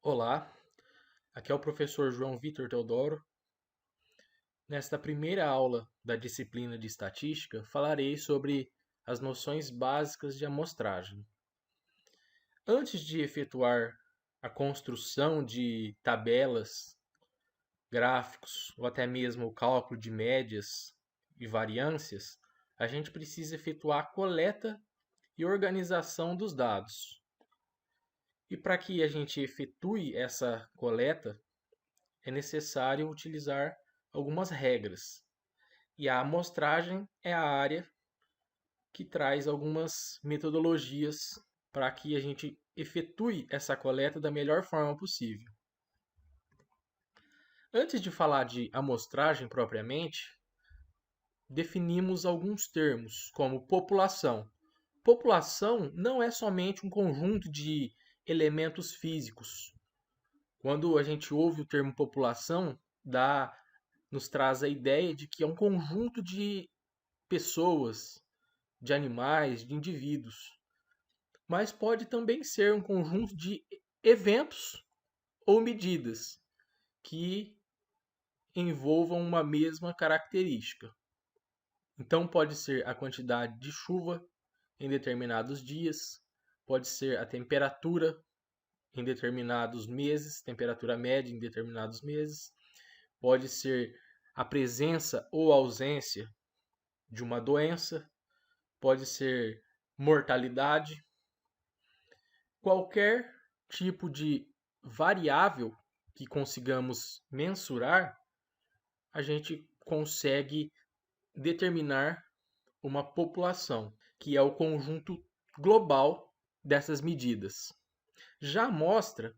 Olá, aqui é o professor João Vitor Teodoro. Nesta primeira aula da disciplina de estatística, falarei sobre as noções básicas de amostragem. Antes de efetuar a construção de tabelas, gráficos ou até mesmo o cálculo de médias e variâncias, a gente precisa efetuar a coleta e organização dos dados. E para que a gente efetue essa coleta, é necessário utilizar algumas regras. E a amostragem é a área que traz algumas metodologias para que a gente efetue essa coleta da melhor forma possível. Antes de falar de amostragem propriamente, definimos alguns termos, como população. População não é somente um conjunto de elementos físicos. Quando a gente ouve o termo população, nos traz a ideia de que é um conjunto de pessoas, de animais, de indivíduos. Mas pode também ser um conjunto de eventos ou medidas que envolvam uma mesma característica. Então, pode ser a quantidade de chuva em determinados dias, pode ser a temperatura em determinados meses, temperatura média em determinados meses, pode ser a presença ou ausência de uma doença, pode ser mortalidade. Qualquer tipo de variável que consigamos mensurar, a gente consegue determinar uma população, que é o conjunto global dessas medidas. Já a amostra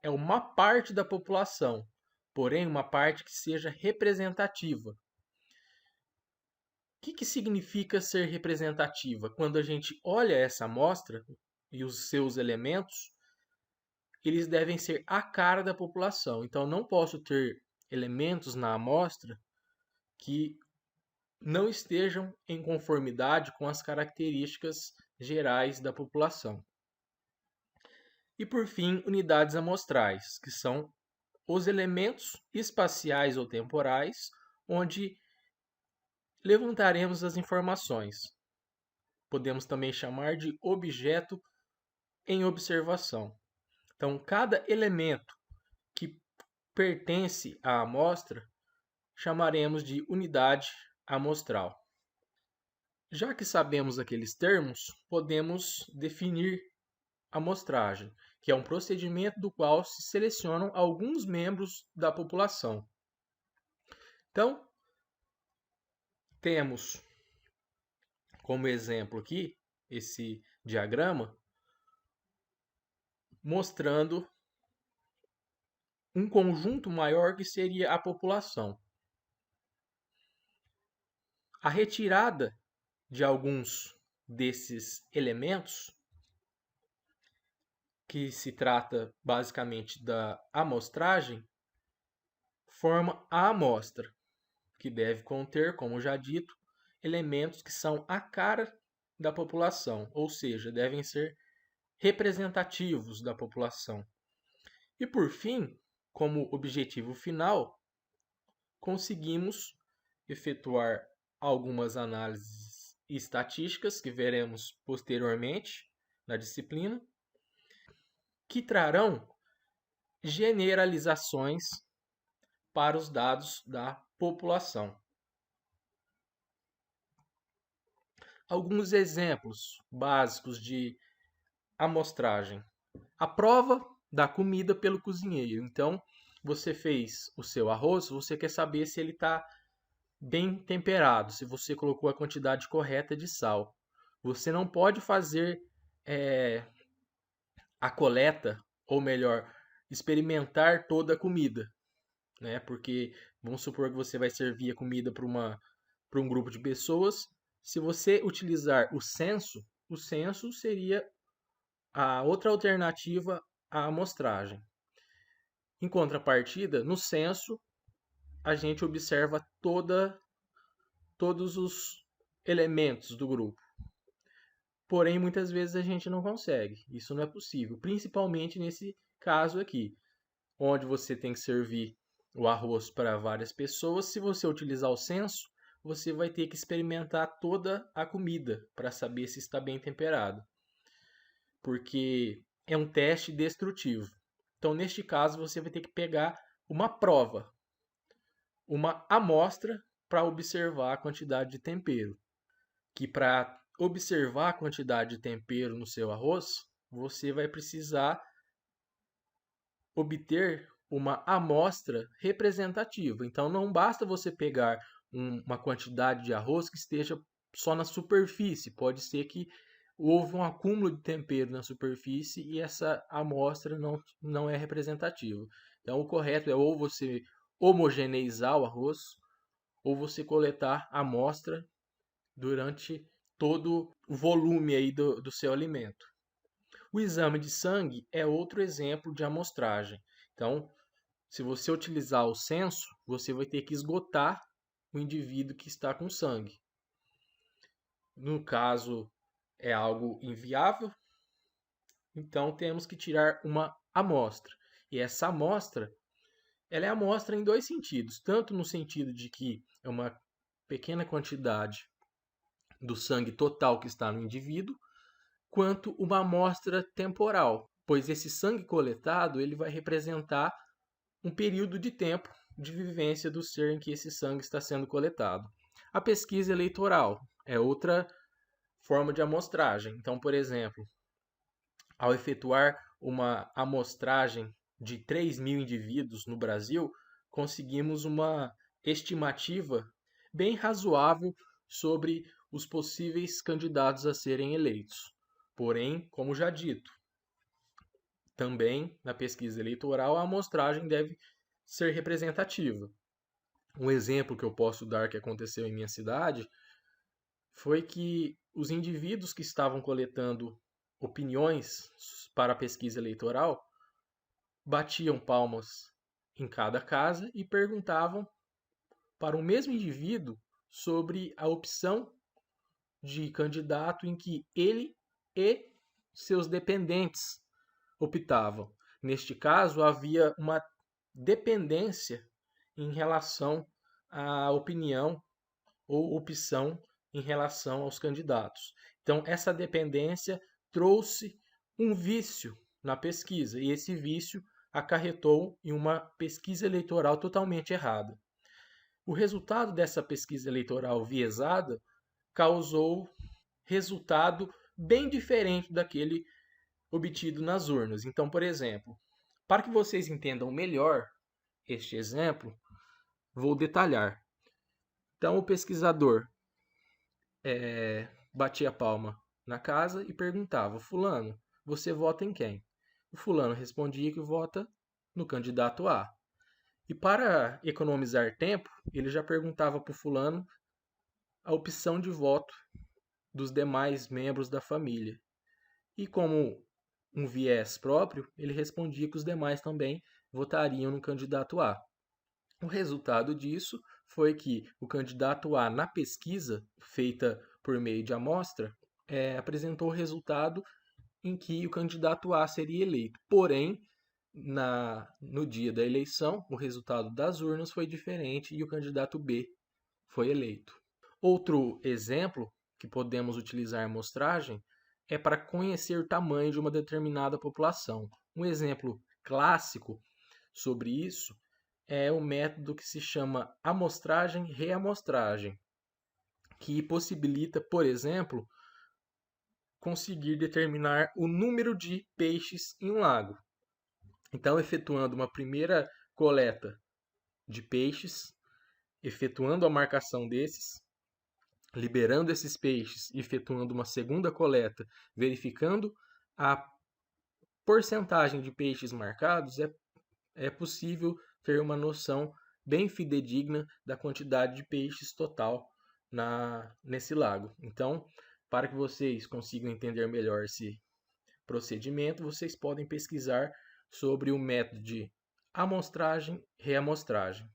é uma parte da população, porém uma parte que seja representativa. O que significa ser representativa? Quando a gente olha essa amostra e os seus elementos, eles devem ser a cara da população. Então, não posso ter elementos na amostra que não estejam em conformidade com as características gerais da população. E, por fim, unidades amostrais, que são os elementos espaciais ou temporais onde levantaremos as informações. Podemos também chamar de objeto em observação. Então, cada elemento que pertence à amostra chamaremos de unidade amostral. Já que sabemos aqueles termos, podemos definir a amostragem, que é um procedimento do qual se selecionam alguns membros da população. Então, temos como exemplo aqui esse diagrama mostrando um conjunto maior que seria a população. A retirada de alguns desses elementos, que se trata basicamente da amostragem, forma a amostra, que deve conter, como já dito, elementos que são a cara da população, ou seja, devem ser representativos da população. E por fim, como objetivo final, conseguimos efetuar algumas análises estatísticas que veremos posteriormente na disciplina, que trarão generalizações para os dados da população. Alguns exemplos básicos de amostragem. A prova da comida pelo cozinheiro. Então, você fez o seu arroz, você quer saber se ele está bem temperado, se você colocou a quantidade correta de sal. Você não pode fazer a coleta, ou melhor, experimentar toda a comida, né? Porque vamos supor que você vai servir a comida para um grupo de pessoas. Se você utilizar o censo seria a outra alternativa à amostragem. Em contrapartida, no censo, a gente observa todos os elementos do grupo. Porém, muitas vezes a gente não consegue. Isso não é possível, principalmente nesse caso aqui. onde você tem que servir o arroz para várias pessoas. Se você utilizar o censo, você vai ter que experimentar toda a comida para saber se está bem temperado, porque é um teste destrutivo. Então, neste caso, você vai ter que pegar uma prova, uma amostra para observar a quantidade de tempero. Que para observar a quantidade de tempero no seu arroz, você vai precisar obter uma amostra representativa. Então, não basta você pegar uma quantidade de arroz que esteja só na superfície. Pode ser que houve um acúmulo de tempero na superfície e essa amostra não é representativa. Então, o correto é ou você homogeneizar o arroz ou você coletar a amostra durante todo o volume aí do seu alimento. O exame de sangue é outro exemplo de amostragem. Então, se você utilizar o censo, você vai ter que esgotar o indivíduo que está com sangue. No caso, é algo inviável, então temos que tirar uma amostra. E essa amostra, ela é amostra em dois sentidos, tanto no sentido de que é uma pequena quantidade do sangue total que está no indivíduo, quanto uma amostra temporal, pois esse sangue coletado ele vai representar um período de tempo de vivência do ser em que esse sangue está sendo coletado. A pesquisa eleitoral é outra forma de amostragem. Então, por exemplo, ao efetuar uma amostragem de 3.000 indivíduos no Brasil, conseguimos uma estimativa bem razoável sobre os possíveis candidatos a serem eleitos. Porém, como já dito, também na pesquisa eleitoral a amostragem deve ser representativa. Um exemplo que eu posso dar que aconteceu em minha cidade foi que os indivíduos que estavam coletando opiniões para a pesquisa eleitoral batiam palmas em cada casa e perguntavam para o mesmo indivíduo sobre a opção de candidato em que ele e seus dependentes optavam. Neste caso, havia uma dependência em relação à opinião ou opção em relação aos candidatos. Então, essa dependência trouxe um vício na pesquisa, e esse vício acarretou em uma pesquisa eleitoral totalmente errada. O resultado dessa pesquisa eleitoral viesada causou resultado bem diferente daquele obtido nas urnas. Então, por exemplo, para que vocês entendam melhor este exemplo, vou detalhar. Então, o pesquisador batia a palma na casa e perguntava: Fulano, você vota em quem? O fulano respondia que vota no candidato A. E para economizar tempo, ele já perguntava para o fulano a opção de voto dos demais membros da família. E como um viés próprio, ele respondia que os demais também votariam no candidato A. O resultado disso foi que o candidato A, na pesquisa feita por meio de amostra, apresentou o resultado em que o candidato A seria eleito. Porém, no dia da eleição, o resultado das urnas foi diferente e o candidato B foi eleito. Outro exemplo que podemos utilizar em amostragem é para conhecer o tamanho de uma determinada população. Um exemplo clássico sobre isso é o método que se chama amostragem-reamostragem, que possibilita, por exemplo, conseguir determinar o número de peixes em um lago. Então, efetuando uma primeira coleta de peixes, efetuando a marcação desses, liberando esses peixes e efetuando uma segunda coleta, verificando a porcentagem de peixes marcados, é possível ter uma noção bem fidedigna da quantidade de peixes total nesse lago. Então, para que vocês consigam entender melhor esse procedimento, vocês podem pesquisar sobre o método de amostragem, reamostragem.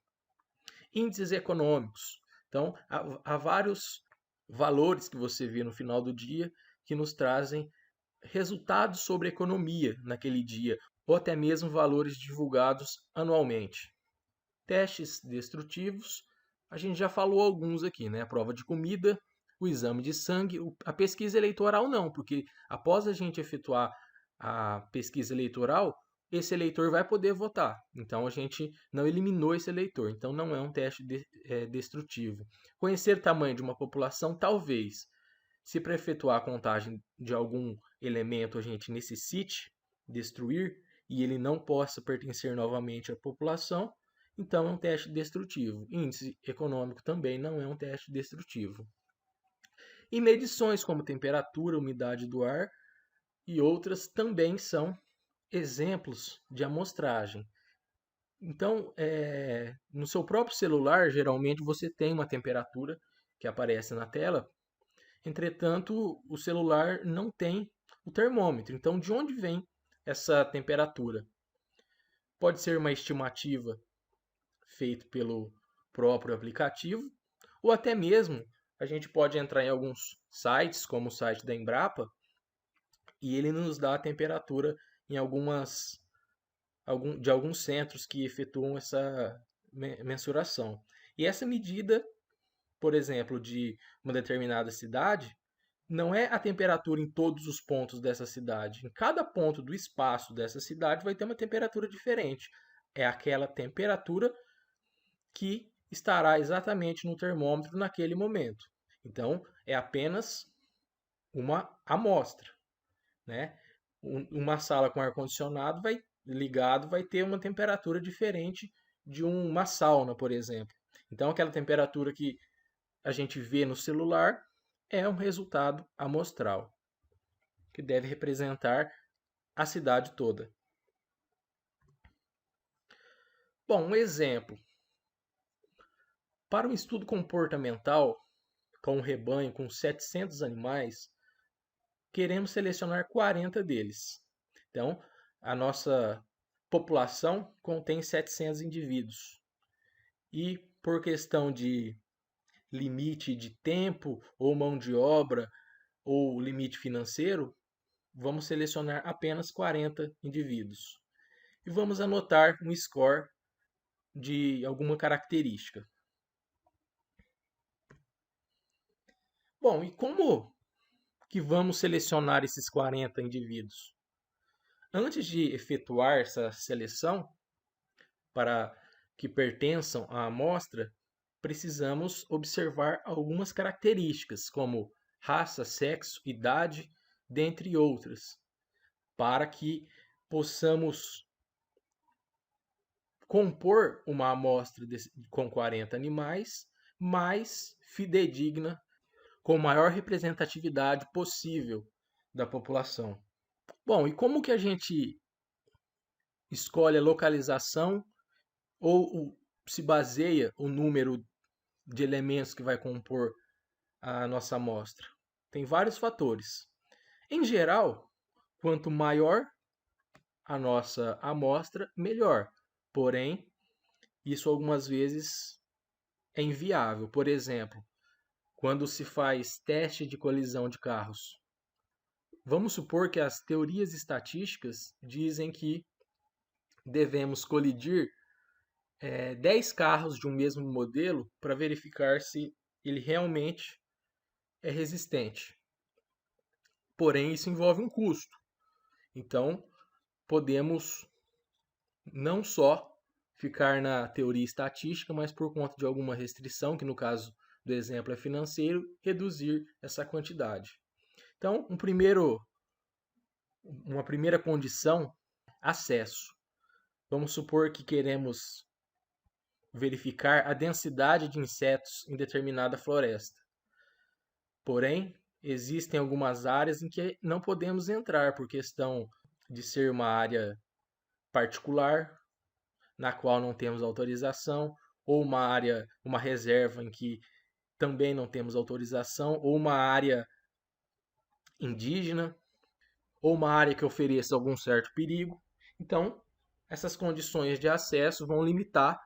Índices econômicos. Então, há vários valores que você vê no final do dia que nos trazem resultados sobre a economia naquele dia, ou até mesmo valores divulgados anualmente. Testes destrutivos, a gente já falou alguns aqui, né? A prova de comida, o exame de sangue, a pesquisa eleitoral não, porque após a gente efetuar a pesquisa eleitoral, esse eleitor vai poder votar. Então a gente não eliminou esse eleitor, então não é um teste destrutivo. Conhecer o tamanho de uma população, talvez. Se para efetuar a contagem de algum elemento a gente necessite destruir e ele não possa pertencer novamente à população, então é um teste destrutivo. Índice econômico também não é um teste destrutivo. E medições como temperatura, umidade do ar e outras também são exemplos de amostragem. Então, no seu próprio celular, geralmente você tem uma temperatura que aparece na tela. Entretanto, o celular não tem o termômetro. Então, de onde vem essa temperatura? Pode ser uma estimativa feita pelo próprio aplicativo, ou até mesmo a gente pode entrar em alguns sites, como o site da Embrapa, e ele nos dá a temperatura em de alguns centros que efetuam essa mensuração. E essa medida, por exemplo, de uma determinada cidade, não é a temperatura em todos os pontos dessa cidade. Em cada ponto do espaço dessa cidade vai ter uma temperatura diferente. É aquela temperatura que estará exatamente no termômetro naquele momento. Então, é apenas uma amostra, né? Uma sala com ar-condicionado ligado vai ter uma temperatura diferente de uma sauna, por exemplo. Então, aquela temperatura que a gente vê no celular é um resultado amostral, que deve representar a cidade toda. Bom, um exemplo. Para um estudo comportamental com um rebanho com 700 animais, queremos selecionar 40 deles. Então, a nossa população contém 700 indivíduos. E por questão de limite de tempo ou mão de obra ou limite financeiro, vamos selecionar apenas 40 indivíduos. E vamos anotar um score de alguma característica. Bom, e como que vamos selecionar esses 40 indivíduos? Antes de efetuar essa seleção para que pertençam à amostra, precisamos observar algumas características, como raça, sexo, idade, dentre outras, para que possamos compor uma amostra com 40 animais mais fidedigna, com maior representatividade possível da população. Bom, e como que a gente escolhe a localização ou se baseia o número de elementos que vai compor a nossa amostra? Tem vários fatores. Em geral, quanto maior a nossa amostra, melhor. Porém, isso algumas vezes é inviável. Por exemplo, quando se faz teste de colisão de carros. Vamos supor que as teorias estatísticas dizem que devemos colidir 10 carros de um mesmo modelo para verificar se ele realmente é resistente. Porém, isso envolve um custo. Então, podemos não só ficar na teoria estatística, mas por conta de alguma restrição, que no caso do exemplo é financeiro, reduzir essa quantidade. Então, uma primeira condição, acesso. Vamos supor que queremos verificar a densidade de insetos em determinada floresta. Porém, existem algumas áreas em que não podemos entrar por questão de ser uma área particular, na qual não temos autorização, ou uma área, uma reserva em que também não temos autorização, ou uma área indígena, ou uma área que ofereça algum certo perigo. Então, essas condições de acesso vão limitar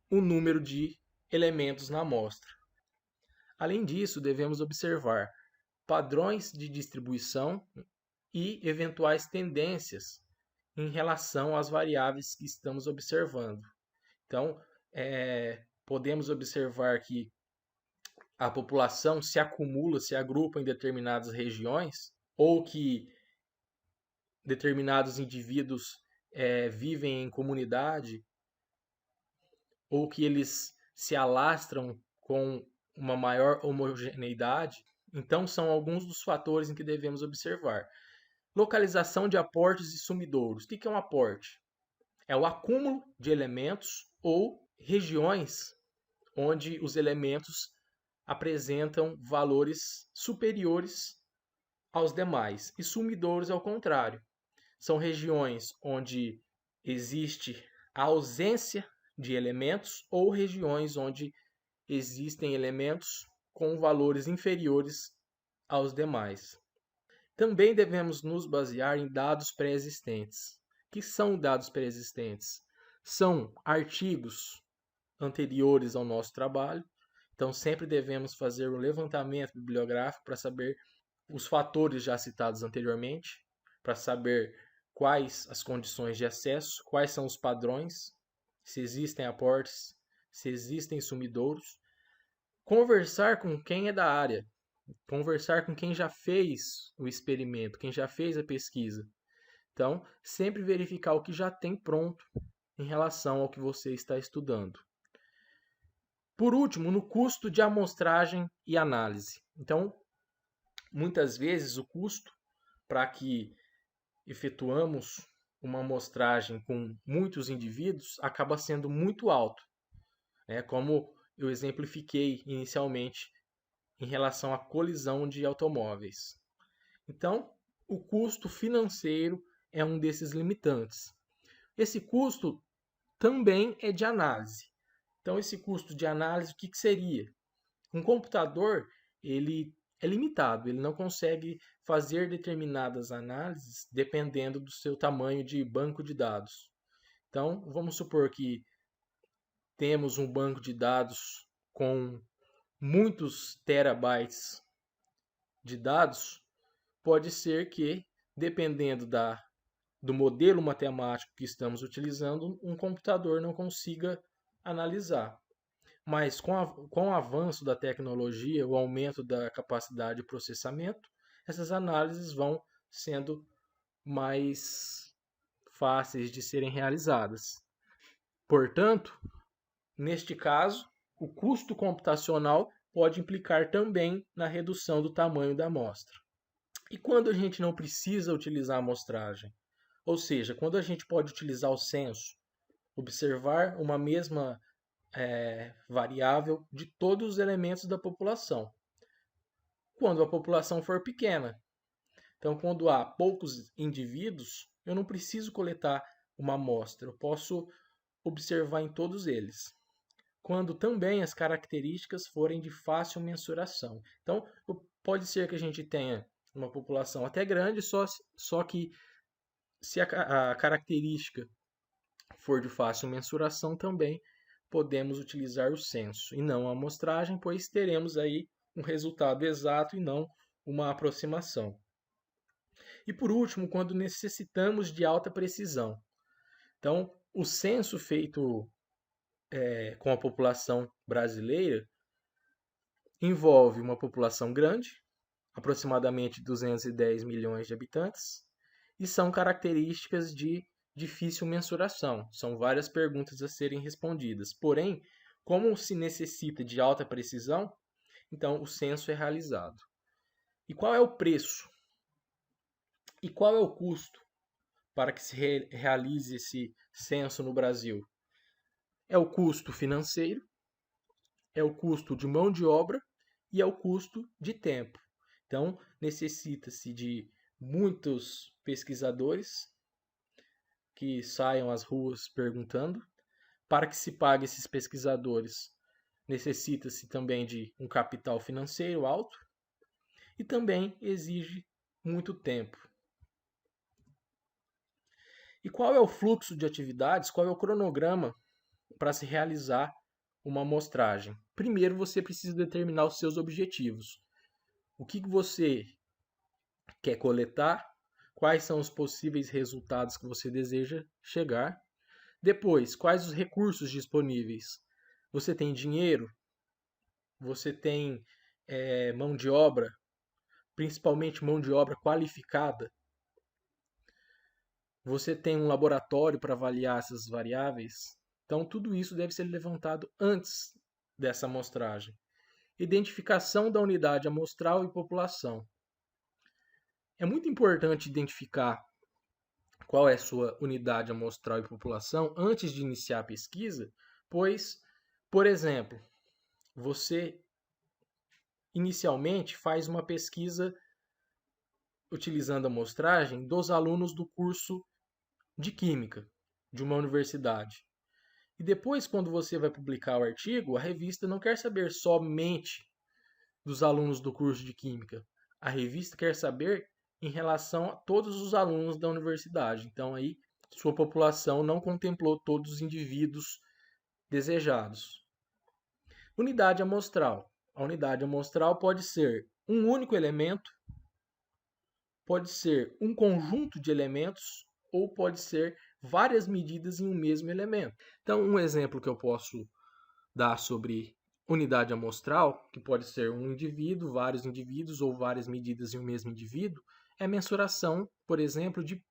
o número de elementos na amostra. Além disso, devemos observar padrões de distribuição e eventuais tendências em relação às variáveis que estamos observando. Então, podemos observar que a população se acumula, se agrupa em determinadas regiões, ou que determinados indivíduos vivem em comunidade, ou que eles se alastram com uma maior homogeneidade. Então, são alguns dos fatores em que devemos observar. Localização de aportes e sumidouros. O que é um aporte? É o acúmulo de elementos ou regiões onde os elementos apresentam valores superiores aos demais. E sumidouros, ao contrário, são regiões onde existe a ausência de elementos ou regiões onde existem elementos com valores inferiores aos demais. Também devemos nos basear em dados pré-existentes. O que são dados pré-existentes? São artigos anteriores ao nosso trabalho. Então, sempre devemos fazer um levantamento bibliográfico para saber os fatores já citados anteriormente, para saber quais as condições de acesso, quais são os padrões, se existem aportes, se existem sumidouros. Conversar com quem é da área, conversar com quem já fez o experimento, quem já fez a pesquisa. Então, sempre verificar o que já tem pronto em relação ao que você está estudando. Por último, no custo de amostragem e análise. Então, muitas vezes o custo para que efetuamos uma amostragem com muitos indivíduos acaba sendo muito alto, né? Como eu exemplifiquei inicialmente em relação à colisão de automóveis. Então, o custo financeiro é um desses limitantes. Esse custo também é de análise. Então, esse custo de análise, o que seria? Um computador, ele é limitado, ele não consegue fazer determinadas análises dependendo do seu tamanho de banco de dados. Então, vamos supor que temos um banco de dados com muitos terabytes de dados, pode ser que, dependendo do modelo matemático que estamos utilizando, um computador não consiga analisar. Mas com o avanço da tecnologia, o aumento da capacidade de processamento, essas análises vão sendo mais fáceis de serem realizadas. Portanto, neste caso, o custo computacional pode implicar também na redução do tamanho da amostra. E quando a gente não precisa utilizar a amostragem? Ou seja, quando a gente pode utilizar o censo, observar uma mesma variável de todos os elementos da população. Quando a população for pequena. Então, quando há poucos indivíduos, eu não preciso coletar uma amostra, eu posso observar em todos eles. Quando também as características forem de fácil mensuração. Então, pode ser que a gente tenha uma população até grande, só que se a característica for de fácil mensuração também, podemos utilizar o censo e não a amostragem, pois teremos aí um resultado exato e não uma aproximação. E por último, quando necessitamos de alta precisão. Então, o censo feito com a população brasileira envolve uma população grande, aproximadamente 210 milhões de habitantes, e são características de difícil mensuração. São várias perguntas a serem respondidas. Porém, como se necessita de alta precisão, então o censo é realizado. E qual é o preço? E qual é o custo para que se realize esse censo no Brasil? É o custo financeiro, é o custo de mão de obra e é o custo de tempo. Então, necessita-se de muitos pesquisadores que saiam às ruas perguntando. Para que se pague esses pesquisadores, necessita-se também de um capital financeiro alto e também exige muito tempo. E qual é o fluxo de atividades, qual é o cronograma para se realizar uma amostragem? Primeiro, você precisa determinar os seus objetivos. O que você quer coletar, quais são os possíveis resultados que você deseja chegar. Depois, quais os recursos disponíveis? Você tem dinheiro? Você tem mão de obra, principalmente mão de obra qualificada? Você tem um laboratório para avaliar essas variáveis? Então, tudo isso deve ser levantado antes dessa amostragem. Identificação da unidade amostral e população. É muito importante identificar qual é a sua unidade amostral e população antes de iniciar a pesquisa, pois, por exemplo, você inicialmente faz uma pesquisa utilizando a amostragem dos alunos do curso de Química de uma universidade. E depois, quando você vai publicar o artigo, a revista não quer saber somente dos alunos do curso de Química. A revista quer saber em relação a todos os alunos da universidade. Então, aí, sua população não contemplou todos os indivíduos desejados. Unidade amostral. A unidade amostral pode ser um único elemento, pode ser um conjunto de elementos ou pode ser várias medidas em um mesmo elemento. Então, um exemplo que eu posso dar sobre unidade amostral, que pode ser um indivíduo, vários indivíduos ou várias medidas em um mesmo indivíduo, é a mensuração, por exemplo, de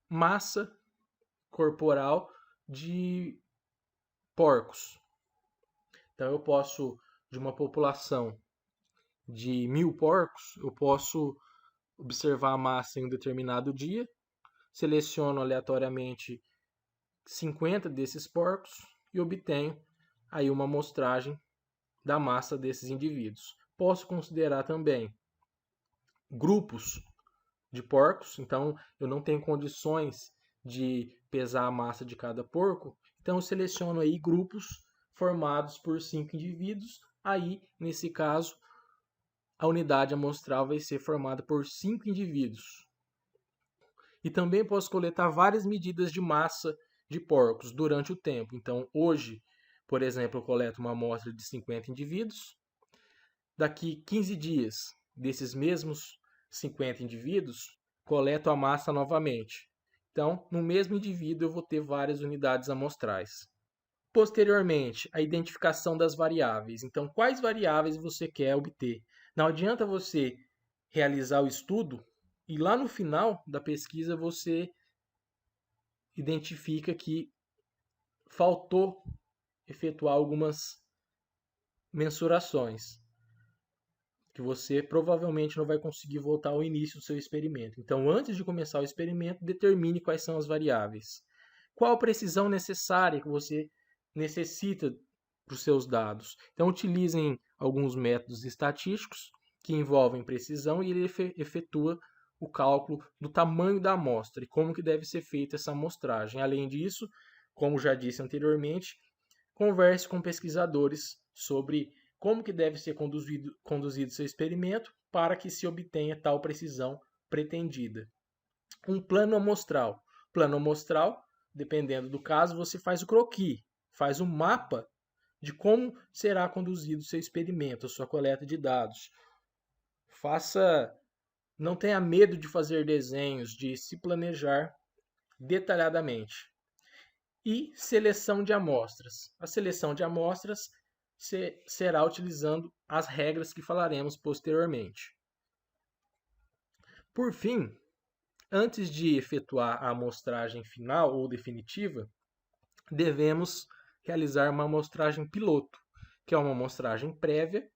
massa corporal de porcos. Então, eu posso, de uma população de 1.000 porcos, eu posso observar a massa em um determinado dia, seleciono aleatoriamente 50 desses porcos e obtenho aí uma amostragem da massa desses indivíduos. Posso considerar também grupos de porcos, então eu não tenho condições de pesar a massa de cada porco, então eu seleciono aí grupos formados por 5 indivíduos, aí nesse caso a unidade amostral vai ser formada por 5 indivíduos. E também posso coletar várias medidas de massa de porcos durante o tempo. Então, hoje, por exemplo, eu coleto uma amostra de 50 indivíduos. Daqui 15 dias, desses mesmos 50 indivíduos, coleto a massa novamente. Então, no mesmo indivíduo, eu vou ter várias unidades amostrais. Posteriormente, a identificação das variáveis. Então, quais variáveis você quer obter? Não adianta você realizar o estudo e lá no final da pesquisa você identifica que faltou efetuar algumas mensurações, que você provavelmente não vai conseguir voltar ao início do seu experimento. Então, antes de começar o experimento, determine quais são as variáveis. Qual a precisão necessária que você necessita para os seus dados? Então, utilizem alguns métodos estatísticos que envolvem precisão e ele efetua o cálculo do tamanho da amostra e como que deve ser feita essa amostragem. Além disso, como já disse anteriormente, converse com pesquisadores sobre como que deve ser conduzido seu experimento para que se obtenha tal precisão pretendida. Um plano amostral. Plano amostral, dependendo do caso, você faz o croquis, faz um mapa de como será conduzido o seu experimento, a sua coleta de dados. Não tenha medo de fazer desenhos, de se planejar detalhadamente. E seleção de amostras. A seleção de amostras será utilizando as regras que falaremos posteriormente. Por fim, antes de efetuar a amostragem final ou definitiva, devemos realizar uma amostragem piloto, que é uma amostragem prévia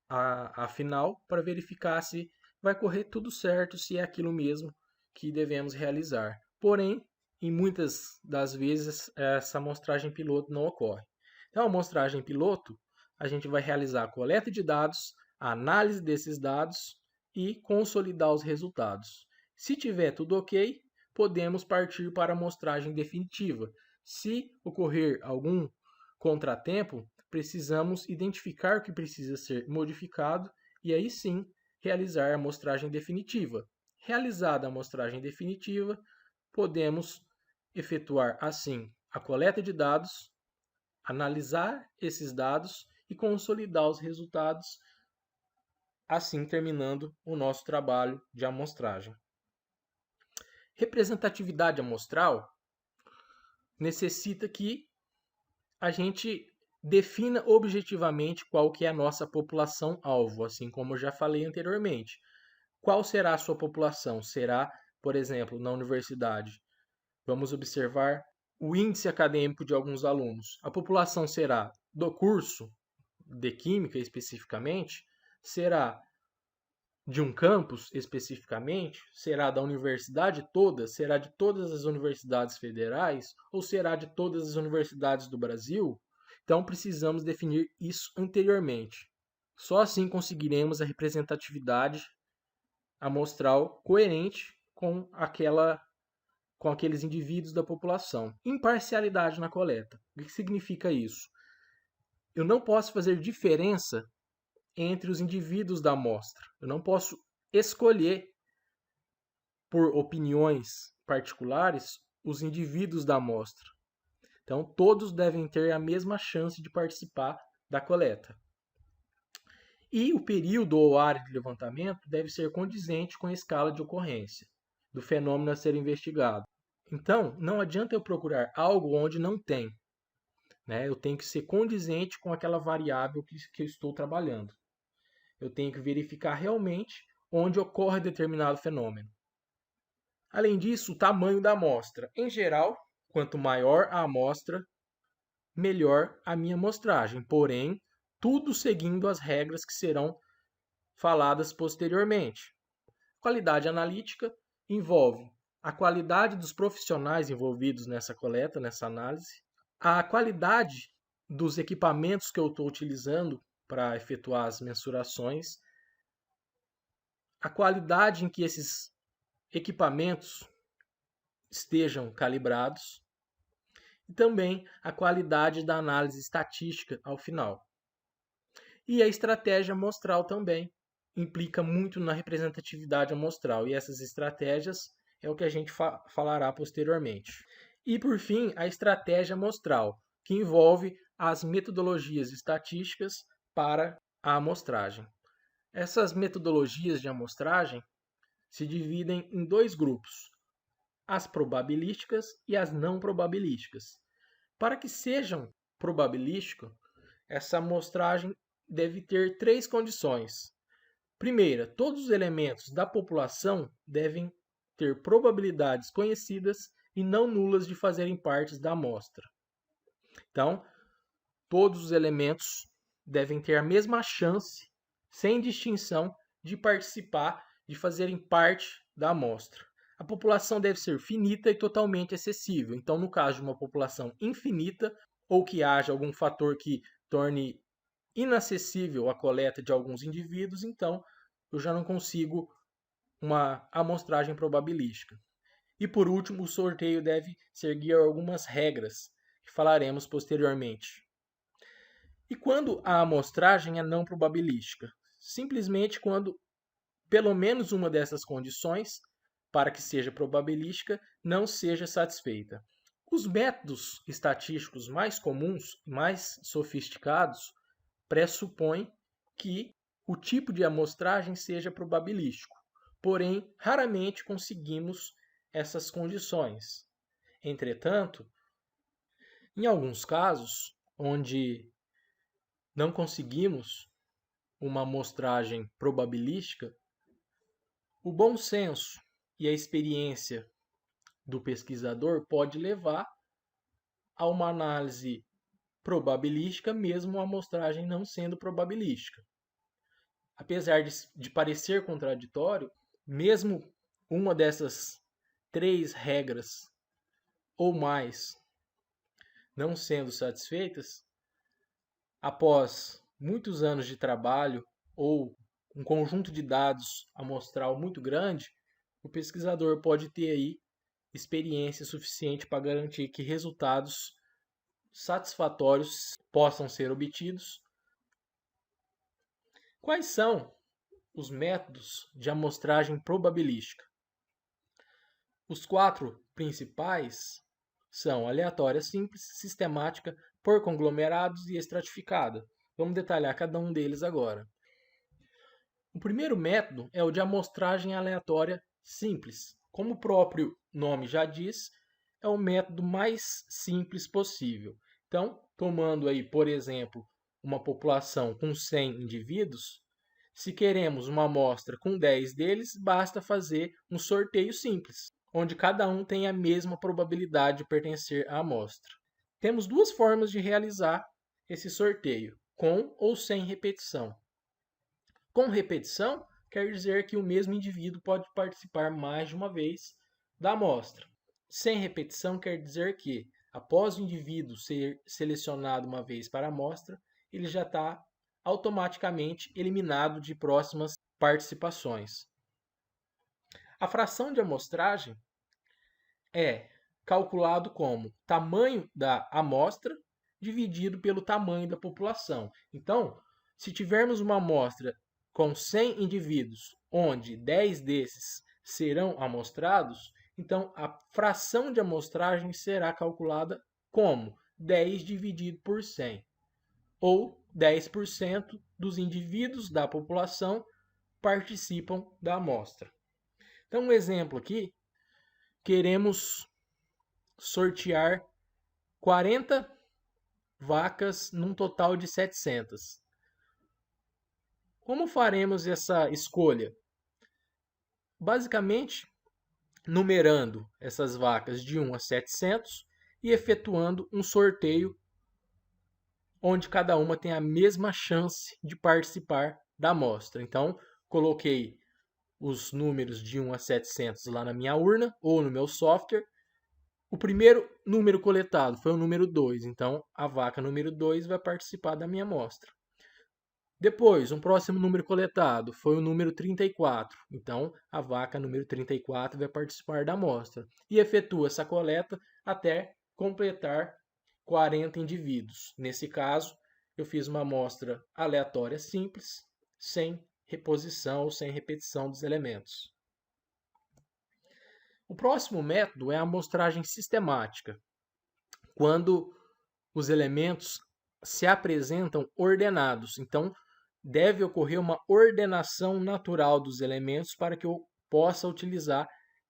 à final, para verificar se vai correr tudo certo, se é aquilo mesmo que devemos realizar. Porém, em muitas das vezes, essa amostragem piloto não ocorre. Então, a amostragem piloto, a gente vai realizar a coleta de dados, a análise desses dados e consolidar os resultados. Se tiver tudo ok, podemos partir para a amostragem definitiva. Se ocorrer algum contratempo, precisamos identificar o que precisa ser modificado e aí sim realizar a amostragem definitiva. Realizada a amostragem definitiva, podemos efetuar assim a coleta de dados, analisar esses dados e consolidar os resultados, assim terminando o nosso trabalho de amostragem. Representatividade amostral necessita que a gente defina objetivamente qual que é a nossa população-alvo, assim como eu já falei anteriormente. Qual será a sua população? Será, por exemplo, na universidade, vamos observar o índice acadêmico de alguns alunos. A população será do curso de Química especificamente? Será de um campus especificamente? Será da universidade toda? Será de todas as universidades federais? Ou será de todas as universidades do Brasil? Então precisamos definir isso anteriormente. Só assim conseguiremos a representatividade amostral coerente com aqueles indivíduos da população. Imparcialidade na coleta. O que significa isso? Eu não posso fazer diferença entre os indivíduos da amostra. Eu não posso escolher, por opiniões particulares, os indivíduos da amostra. Então, todos devem ter a mesma chance de participar da coleta. E o período ou área de levantamento deve ser condizente com a escala de ocorrência do fenômeno a ser investigado. Então, não adianta eu procurar algo onde não tem. Eu tenho que ser condizente com aquela variável que eu estou trabalhando. Eu tenho que verificar realmente onde ocorre determinado fenômeno. Além disso, o tamanho da amostra. Em geral, quanto maior a amostra, melhor a minha amostragem. Porém, tudo seguindo as regras que serão faladas posteriormente. Qualidade analítica envolve a qualidade dos profissionais envolvidos nessa coleta, nessa análise, a qualidade dos equipamentos que eu estou utilizando para efetuar as mensurações, a qualidade em que esses equipamentos estejam calibrados e também a qualidade da análise estatística ao final. E a estratégia amostral também implica muito na representatividade amostral, e essas estratégias é o que a gente falará posteriormente. E, por fim, a estratégia amostral, que envolve as metodologias estatísticas para a amostragem. Essas metodologias de amostragem se dividem em dois grupos, as probabilísticas e as não probabilísticas. Para que sejam probabilísticas, essa amostragem deve ter três condições. Primeira, todos os elementos da população devem ter probabilidades conhecidas e não nulas de fazerem parte da amostra. Então, todos os elementos devem ter a mesma chance, sem distinção, de participar, de fazerem parte da amostra. A população deve ser finita e totalmente acessível. Então, no caso de uma população infinita, ou que haja algum fator que torne inacessível a coleta de alguns indivíduos, então eu já não consigo uma amostragem probabilística. E por último, o sorteio deve seguir algumas regras que falaremos posteriormente. E quando a amostragem é não probabilística? Simplesmente quando pelo menos uma dessas condições, para que seja probabilística, não seja satisfeita. Os métodos estatísticos mais comuns, mais sofisticados, pressupõe que o tipo de amostragem seja probabilístico, porém, raramente conseguimos essas condições. Entretanto, em alguns casos, onde não conseguimos uma amostragem probabilística, o bom senso e a experiência do pesquisador pode levar a uma análise probabilística, mesmo a amostragem não sendo probabilística. Apesar de parecer contraditório, mesmo uma dessas três regras ou mais não sendo satisfeitas, após muitos anos de trabalho ou um conjunto de dados amostral muito grande, o pesquisador pode ter aí experiência suficiente para garantir que resultados satisfatórios possam ser obtidos. Quais são os métodos de amostragem probabilística? Os quatro principais são aleatória simples, sistemática, por conglomerados e estratificada. Vamos detalhar cada um deles agora. O primeiro método é o de amostragem aleatória simples. Como o próprio nome já diz, é o método mais simples possível. Então, tomando aí, por exemplo, uma população com 100 indivíduos, se queremos uma amostra com 10 deles, basta fazer um sorteio simples, onde cada um tem a mesma probabilidade de pertencer à amostra. Temos duas formas de realizar esse sorteio, com ou sem repetição. Com repetição, quer dizer que o mesmo indivíduo pode participar mais de uma vez da amostra. Sem repetição quer dizer que, após o indivíduo ser selecionado uma vez para a amostra, ele já está automaticamente eliminado de próximas participações. A fração de amostragem é calculado como tamanho da amostra dividido pelo tamanho da população. Então, se tivermos uma amostra com 100 indivíduos, onde 10 desses serão amostrados, então a fração de amostragem será calculada como 10 dividido por 100, ou 10% dos indivíduos da população participam da amostra. Então, um exemplo aqui, queremos sortear 40 vacas num total de 700. Como faremos essa escolha? Basicamente, numerando essas vacas de 1 a 700 e efetuando um sorteio onde cada uma tem a mesma chance de participar da amostra. Então, coloquei os números de 1 a 700 lá na minha urna ou no meu software. O primeiro número coletado foi o número 2, então a vaca número 2 vai participar da minha amostra. Depois, um próximo número coletado foi o número 34, então a vaca número 34 vai participar da amostra. E efetua essa coleta até completar 40 indivíduos. Nesse caso, eu fiz uma amostra aleatória simples, sem reposição ou sem repetição dos elementos. O próximo método é a amostragem sistemática, quando os elementos se apresentam ordenados. Então, deve ocorrer uma ordenação natural dos elementos para que eu possa utilizar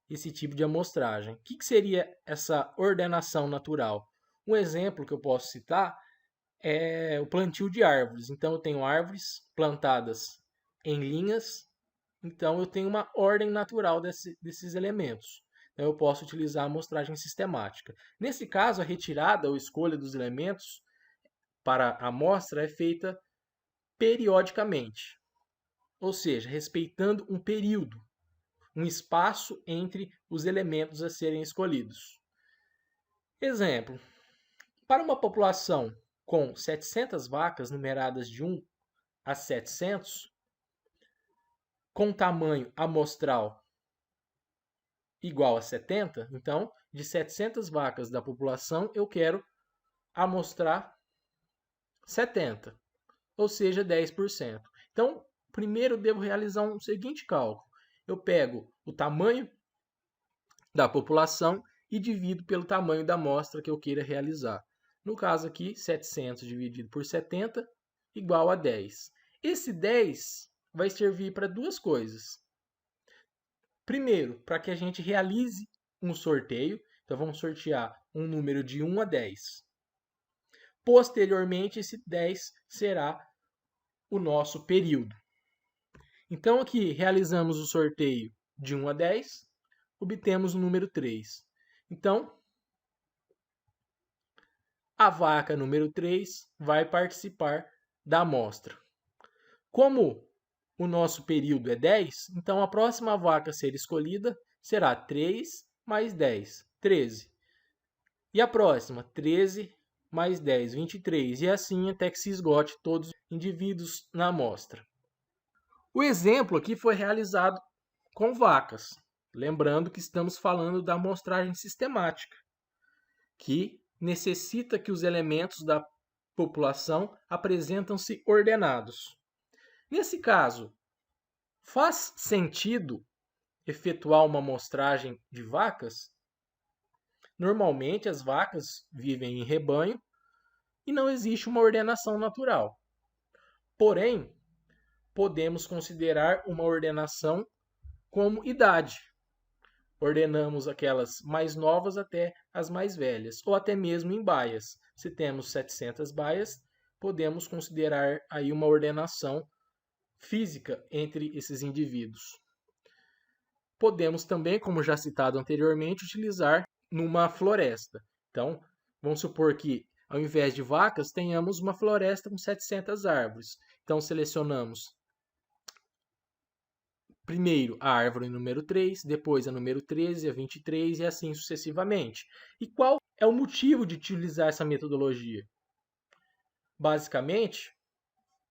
esse tipo de amostragem. O que seria essa ordenação natural? Um exemplo que eu posso citar é o plantio de árvores. Então, eu tenho árvores plantadas em linhas, então eu tenho uma ordem natural desses elementos. Então, eu posso utilizar a amostragem sistemática. Nesse caso, a retirada ou escolha dos elementos para a amostra é feita periodicamente, ou seja, respeitando um período, um espaço entre os elementos a serem escolhidos. Exemplo: para uma população com 700 vacas numeradas de 1 a 700, com tamanho amostral igual a 70, então, de 700 vacas da população, eu quero amostrar 70, ou seja, 10%. Então, primeiro devo realizar um seguinte cálculo. Eu pego o tamanho da população e divido pelo tamanho da amostra que eu queira realizar. No caso aqui, 700 dividido por 70 igual a 10. Esse 10 vai servir para duas coisas. Primeiro, para que a gente realize um sorteio. Então, vamos sortear um número de 1 a 10. Posteriormente, esse 10 será o nosso período. Então, aqui realizamos o sorteio de 1 a 10, obtemos o número 3. Então, a vaca número 3 vai participar da amostra. Como o nosso período é 10, então a próxima vaca a ser escolhida será 3 mais 10, 13. E a próxima, 13 mais 10, 23. E assim até que se esgote todos os indivíduos na amostra. O exemplo aqui foi realizado com vacas. Lembrando que estamos falando da amostragem sistemática, que necessita que os elementos da população apresentam-se ordenados. Nesse caso, faz sentido efetuar uma amostragem de vacas? Normalmente as vacas vivem em rebanho e não existe uma ordenação natural. Porém, podemos considerar uma ordenação como idade. ordenamos aquelas mais novas até as mais velhas, ou até mesmo em baias. Se temos 700 baias, podemos considerar aí uma ordenação física entre esses indivíduos. Podemos também, como já citado anteriormente, utilizar numa floresta. Então, vamos supor que ao invés de vacas, tenhamos uma floresta com 700 árvores. Então, selecionamos primeiro a árvore número 3, depois a número 13, a 23 e assim sucessivamente. E qual é o motivo de utilizar essa metodologia? Basicamente,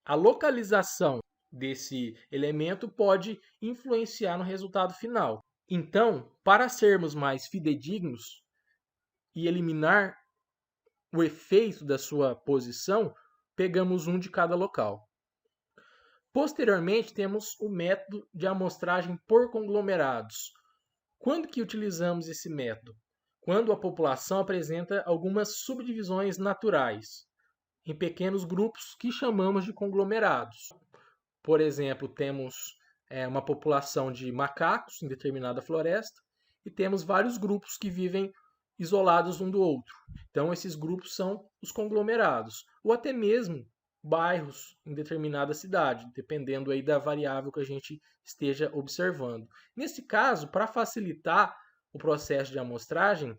a localização desse elemento pode influenciar no resultado final. Então, para sermos mais fidedignos e eliminar o efeito da sua posição, pegamos um de cada local. Posteriormente, temos o método de amostragem por conglomerados. Quando que utilizamos esse método? Quando a população apresenta algumas subdivisões naturais, em pequenos grupos que chamamos de conglomerados. Por exemplo, temos uma população de macacos em determinada floresta e temos vários grupos que vivem isolados um do outro. Então, esses grupos são os conglomerados, ou até mesmo bairros em determinada cidade, dependendo aí da variável que a gente esteja observando. Nesse caso, para facilitar o processo de amostragem,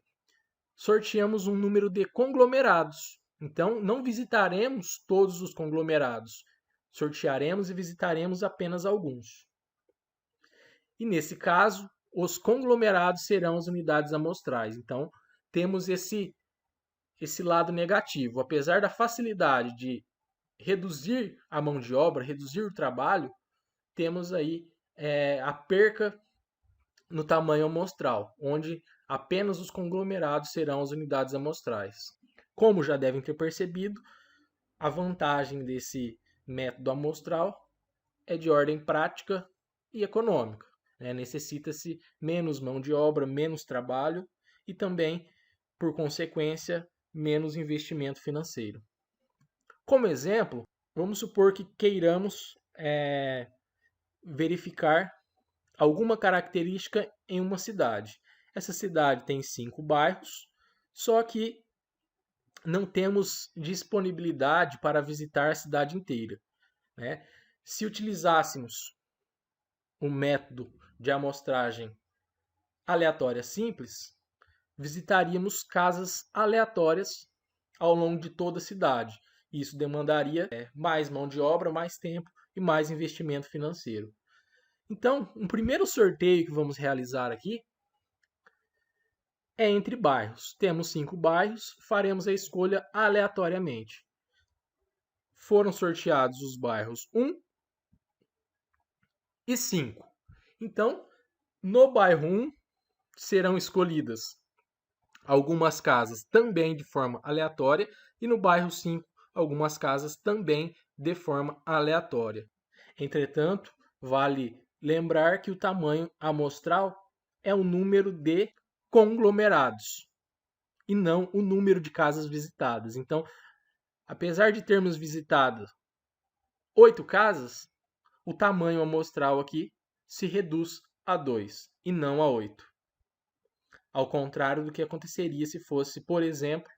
sorteamos um número de conglomerados. Então, não visitaremos todos os conglomerados, sortearemos e visitaremos apenas alguns. E nesse caso, os conglomerados serão as unidades amostrais. Então, temos esse lado negativo. Apesar da facilidade de reduzir a mão de obra, reduzir o trabalho, temos aí a perca no tamanho amostral, onde apenas os conglomerados serão as unidades amostrais. Como já devem ter percebido, a vantagem desse método amostral é de ordem prática e econômica. Necessita-se menos mão de obra, menos trabalho e também, por consequência, menos investimento financeiro. Como exemplo, vamos supor que queiramos verificar alguma característica em uma cidade. Essa cidade tem 5 bairros, só que não temos disponibilidade para visitar a cidade inteira. Se utilizássemos um método de amostragem aleatória simples, visitaríamos casas aleatórias ao longo de toda a cidade. Isso demandaria mais mão de obra, mais tempo e mais investimento financeiro. Então, um primeiro sorteio que vamos realizar aqui é entre bairros. Temos 5 bairros, faremos a escolha aleatoriamente. Foram sorteados os bairros 1 e 5. Então, no bairro 1 serão escolhidas algumas casas também de forma aleatória e no bairro 5 algumas casas também de forma aleatória. Entretanto, vale lembrar que o tamanho amostral é o número de conglomerados e não o número de casas visitadas. Então, apesar de termos visitado 8 casas, o tamanho amostral aqui se reduz a 2 e não a 8. Ao contrário do que aconteceria se fosse, por exemplo,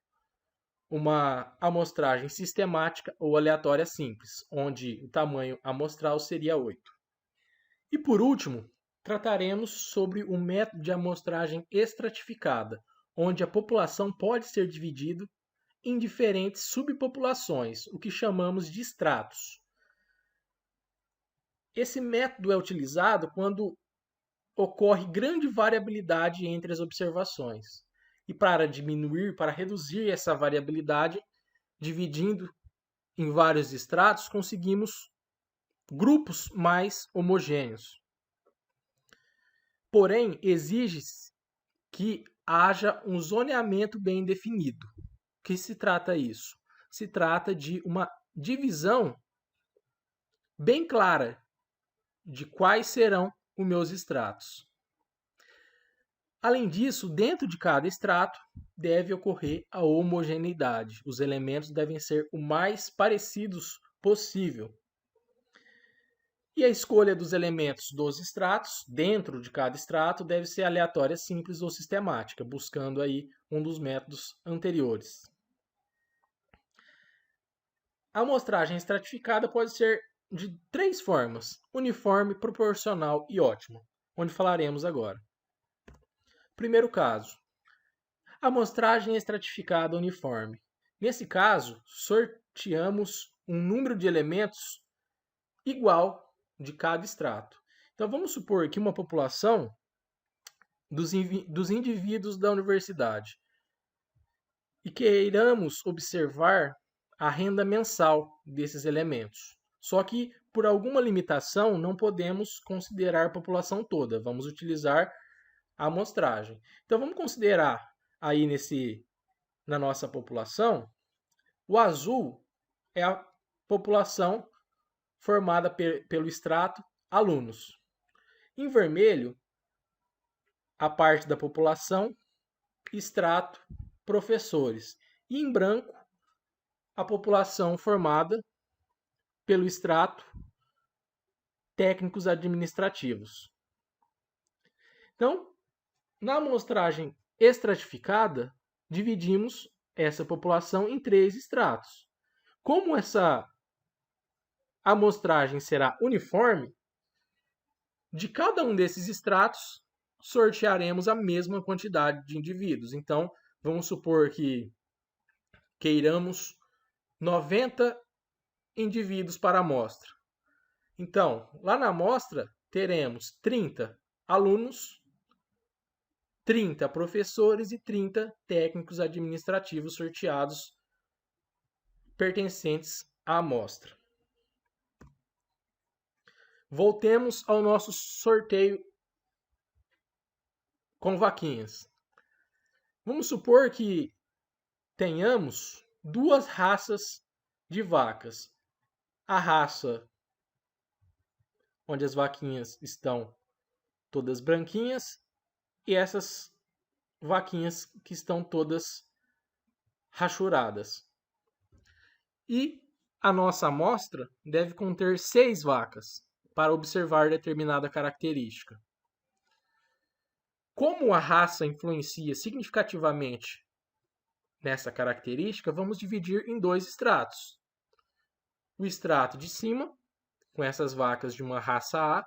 uma amostragem sistemática ou aleatória simples, onde o tamanho amostral seria 8. E por último, trataremos sobre o método de amostragem estratificada, onde a população pode ser dividida em diferentes subpopulações, o que chamamos de estratos. Esse método é utilizado quando ocorre grande variabilidade entre as observações. E para diminuir, para reduzir essa variabilidade, dividindo em vários estratos, conseguimos grupos mais homogêneos. Porém, exige-se que haja um zoneamento bem definido. O que se trata isso? Se trata de uma divisão bem clara de quais serão os meus estratos. Além disso, dentro de cada extrato deve ocorrer a homogeneidade. Os elementos devem ser o mais parecidos possível. E a escolha dos elementos dos extratos, dentro de cada extrato, deve ser aleatória, simples ou sistemática, buscando aí um dos métodos anteriores. A amostragem estratificada pode ser de 3 formas: uniforme, proporcional e ótima, onde falaremos agora. Primeiro caso, amostragem estratificada uniforme. Nesse caso, sorteamos um número de elementos igual de cada extrato. Então, vamos supor que uma população dos indivíduos da universidade e queiramos observar a renda mensal desses elementos. Só que, por alguma limitação, não podemos considerar a população toda. Vamos utilizar a amostragem. Então, vamos considerar aí na nossa população, o azul é a população formada pelo extrato alunos. Em vermelho, a parte da população, extrato professores. E em branco, a população formada pelo extrato técnicos administrativos. Então, na amostragem estratificada, dividimos essa população em 3 extratos. Como essa amostragem será uniforme, de cada um desses extratos, sortearemos a mesma quantidade de indivíduos. Então, vamos supor que queiramos 90 indivíduos para a amostra. Então, lá na amostra, teremos 30 alunos, 30 professores e 30 técnicos administrativos sorteados pertencentes à amostra. Voltemos ao nosso sorteio com vaquinhas. Vamos supor que tenhamos 2 raças de vacas. A raça onde as vaquinhas estão todas branquinhas e essas vaquinhas que estão todas rachuradas. E a nossa amostra deve conter 6 vacas para observar determinada característica. Como a raça influencia significativamente nessa característica, vamos dividir em 2 extratos. O extrato de cima, com essas vacas de uma raça A,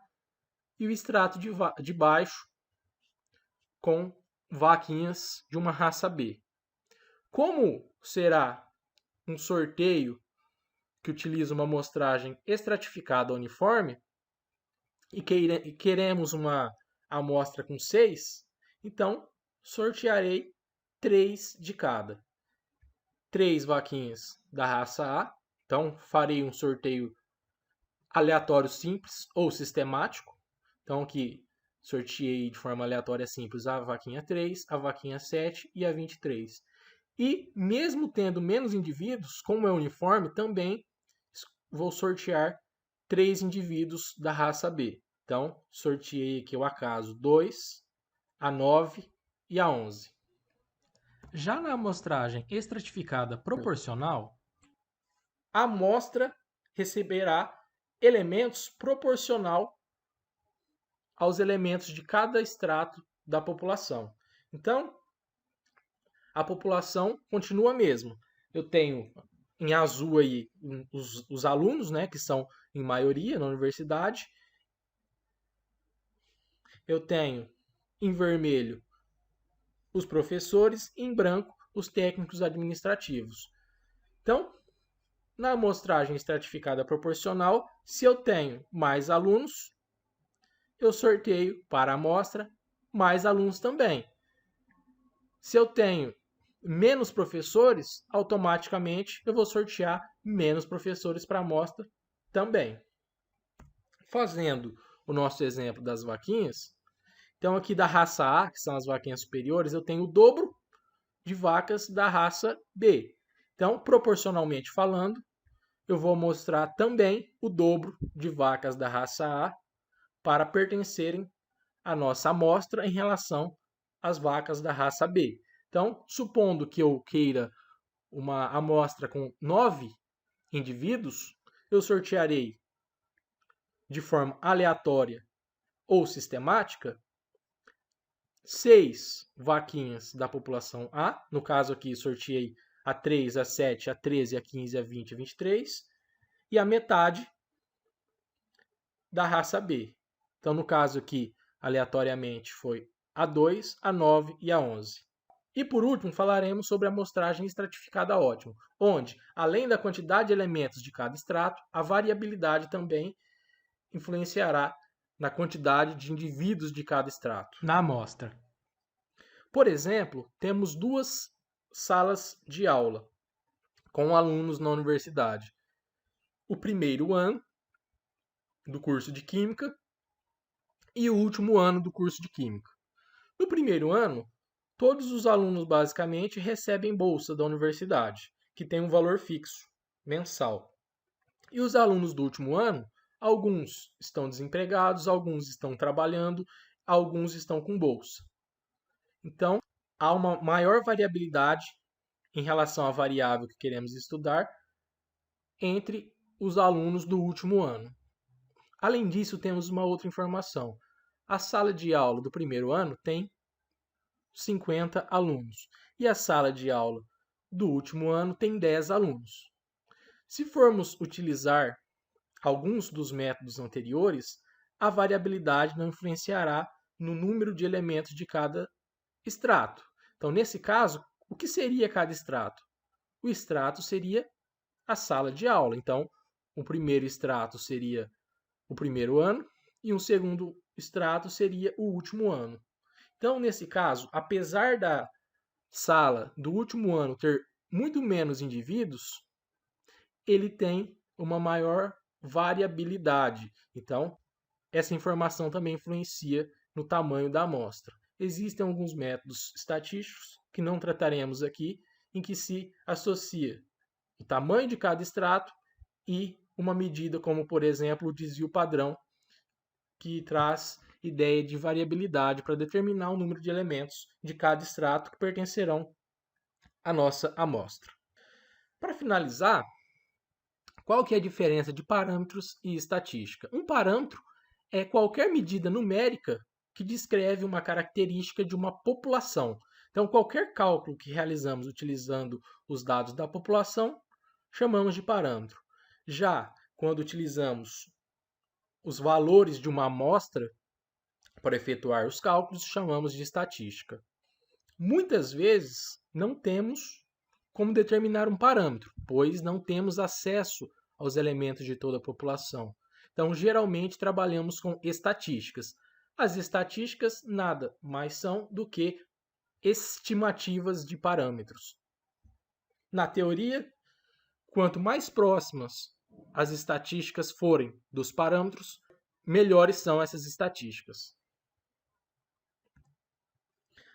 e o extrato de baixo, com vaquinhas de uma raça B. Como será um sorteio que utiliza uma amostragem estratificada uniforme, e queremos uma amostra com 6, então sortearei 3 de cada. 3 vaquinhas da raça A, então farei um sorteio aleatório simples ou sistemático. Então aqui sorteei de forma aleatória simples a vaquinha 3, a vaquinha 7 e a 23. E mesmo tendo menos indivíduos, como é uniforme, também vou sortear 3 indivíduos da raça B. Então, sorteei aqui o acaso 2, a 9 e a 11. Já na amostragem estratificada proporcional, a amostra receberá elementos proporcional aos elementos de cada extrato da população. Então, a população continua a mesma. Eu tenho em azul aí os alunos, né, que são em maioria na universidade. Eu tenho em vermelho os professores e em branco os técnicos administrativos. Então, na amostragem estratificada proporcional, se eu tenho mais alunos, eu sorteio para a amostra mais alunos também. Se eu tenho menos professores, automaticamente eu vou sortear menos professores para a amostra também. Fazendo o nosso exemplo das vaquinhas, então aqui da raça A, que são as vaquinhas superiores, eu tenho o dobro de vacas da raça B. Então, proporcionalmente falando, eu vou mostrar também o dobro de vacas da raça A para pertencerem à nossa amostra em relação às vacas da raça B. Então, supondo que eu queira uma amostra com 9 indivíduos, eu sortearei de forma aleatória ou sistemática, 6 vaquinhas da população A, no caso aqui sorteei a 3, a 7, a 13, a 15, a 20, a 23, e a metade da raça B. Então, no caso aqui, aleatoriamente, foi a 2, a 9 e a 11. E por último, falaremos sobre a amostragem estratificada ótima, onde, além da quantidade de elementos de cada extrato, a variabilidade também influenciará na quantidade de indivíduos de cada extrato na amostra. Por exemplo, temos 2 salas de aula com alunos na universidade. O primeiro ano do curso de Química e o último ano do curso de Química. No primeiro ano, todos os alunos basicamente recebem bolsa da universidade, que tem um valor fixo, mensal. E os alunos do último ano, alguns estão desempregados, alguns estão trabalhando, alguns estão com bolsa. Então, há uma maior variabilidade em relação à variável que queremos estudar entre os alunos do último ano. Além disso, temos uma outra informação. A sala de aula do primeiro ano tem 50 alunos e a sala de aula do último ano tem 10 alunos. Se formos utilizar alguns dos métodos anteriores, a variabilidade não influenciará no número de elementos de cada extrato. Então, nesse caso, o que seria cada extrato? O extrato seria a sala de aula. Então, o primeiro extrato seria o primeiro ano e um segundo extrato seria o último ano. Então, nesse caso, apesar da sala do último ano ter muito menos indivíduos, ele tem uma maior variabilidade. Então, essa informação também influencia no tamanho da amostra. Existem alguns métodos estatísticos que não trataremos aqui, em que se associa o tamanho de cada extrato e uma medida como, por exemplo, o desvio padrão, que traz ideia de variabilidade para determinar o número de elementos de cada extrato que pertencerão à nossa amostra. Para finalizar, qual que é a diferença de parâmetros e estatística? Um parâmetro é qualquer medida numérica que descreve uma característica de uma população. Então, qualquer cálculo que realizamos utilizando os dados da população, chamamos de parâmetro. Já quando utilizamos os valores de uma amostra para efetuar os cálculos, chamamos de estatística. Muitas vezes não temos como determinar um parâmetro, pois não temos acesso aos elementos de toda a população. Então, geralmente trabalhamos com estatísticas. As estatísticas nada mais são do que estimativas de parâmetros. Na teoria, quanto mais próximas as estatísticas forem dos parâmetros, melhores são essas estatísticas.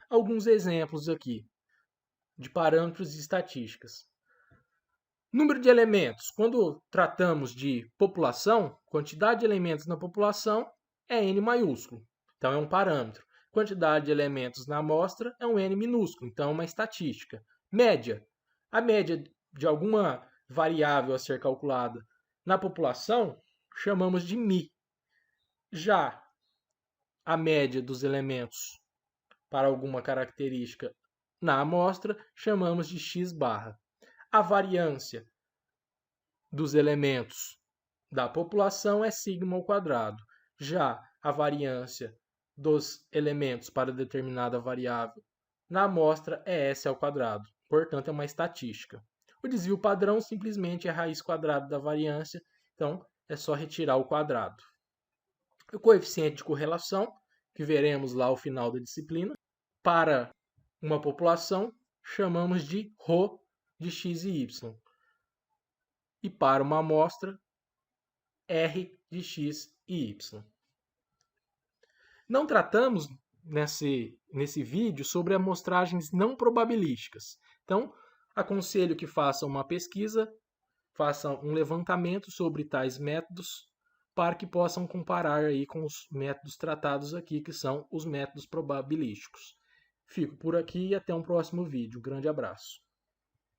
Alguns exemplos aqui de parâmetros e estatísticas. Número de elementos. Quando tratamos de população, quantidade de elementos na população é N maiúsculo, então é um parâmetro. Quantidade de elementos na amostra é um N minúsculo, então é uma estatística. Média. A média de alguma variável a ser calculada na população chamamos de μ. Já a média dos elementos para alguma característica na amostra chamamos de x barra. A variância dos elementos da população é sigma ao quadrado. Já a variância dos elementos para determinada variável na amostra é S ao quadrado. Portanto, é uma estatística. O desvio padrão simplesmente é a raiz quadrada da variância, então é só retirar o quadrado. O coeficiente de correlação, que veremos lá ao final da disciplina, para uma população chamamos de ρ de x e y. E para uma amostra, R de x e y. Não tratamos nesse vídeo sobre amostragens não probabilísticas. Então, aconselho que façam uma pesquisa, façam um levantamento sobre tais métodos, para que possam comparar aí com os métodos tratados aqui, que são os métodos probabilísticos. Fico por aqui e até um próximo vídeo. Um grande abraço.